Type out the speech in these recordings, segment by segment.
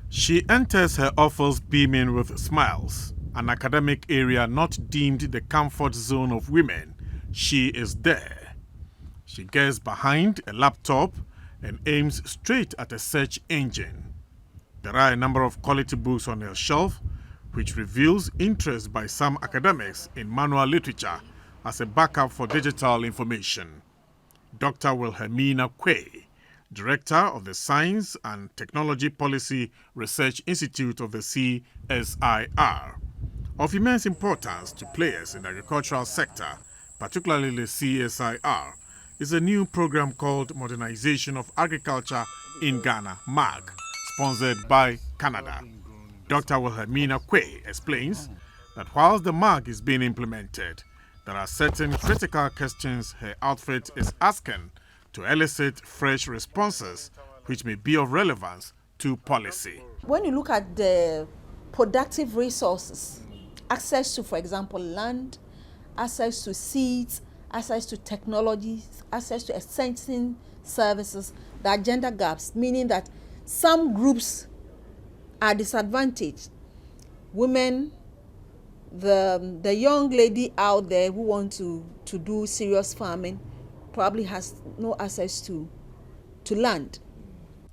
She enters her office beaming with smiles. An academic area not deemed the comfort zone of women, she is there. She gets behind a laptop and aims straight at a search engine. There are a number of quality books on her shelf, which reveals interest by some academics in manual literature as a backup for digital information. Dr. Wilhelmina Quay, Director of the Science and Technology Policy Research Institute of the CSIR. Of immense importance to players in the agricultural sector, particularly the CSIR, is a new program called Modernization of Agriculture in Ghana, MAG, sponsored by Canada. Dr. Wilhelmina Quay explains that whilst the MAG is being implemented, there are certain critical questions her outfit is asking to elicit fresh responses which may be of relevance to policy. When you look at the productive resources, access to, for example, land, access to seeds, access to technologies, access to essential services, there are gender gaps, meaning that some groups are disadvantaged. Women, the young lady out there who want to do serious farming probably has no access to land.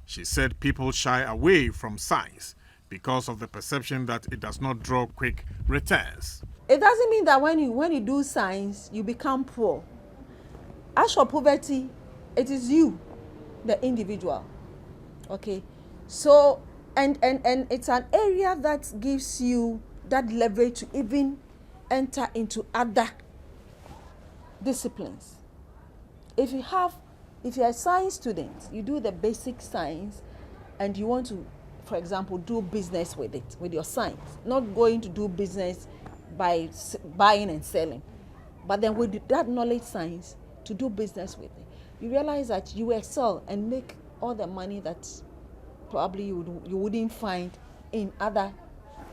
She said people shy away from science because of the perception that it does not draw quick returns. It doesn't mean that when you do science, you become poor. As for poverty, it is you, the individual. Okay, so and it's an area that gives you that leverage to even enter into other disciplines. If you're a science student, you do the basic science and you want to, for example, do business with it, with your science, not going to do business by buying and selling, but then with that knowledge science to do business with it, you realize that you excel and make all the money that probably you wouldn't find in other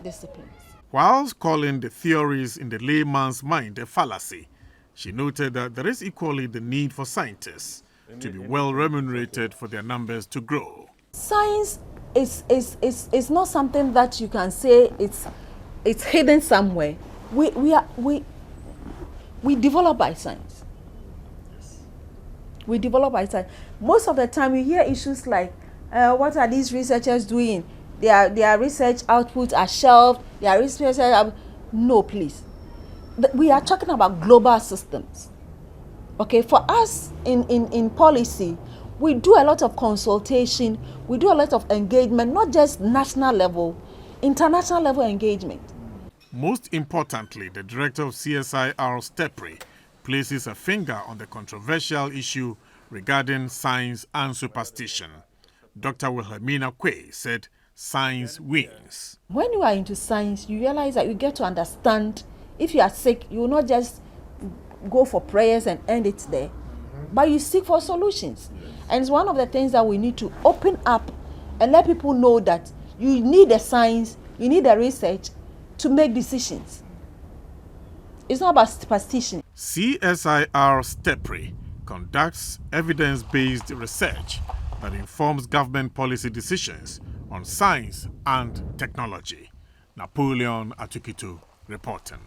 disciplines. Whilst calling the theories in the layman's mind a fallacy, she noted that there is equally the need for scientists to be well remunerated for their numbers to grow. Science is not something that you can say it's hidden somewhere. We develop by science. We develop by science. Most of the time you hear issues like, what are these researchers doing? Their research outputs are shelved. Their research no, please. We are talking about global systems. Okay, for us in policy, we do a lot of consultation, we do a lot of engagement, not just national level, international level engagement. Most importantly, the director of CSIR STEPRI places a finger on the controversial issue regarding science and superstition. Dr. Wilhelmina Quay said science wins. When you are into science, you realize that you get to understand. If you are sick, you will not just go for prayers and end it there, but you seek for solutions. And it's one of the things that we need to open up and let people know that you need the science, you need the research to make decisions. It's not about superstition. CSIR STEPRI conducts evidence-based research that informs government policy decisions on science and technology. Napoleon Atukitu reporting.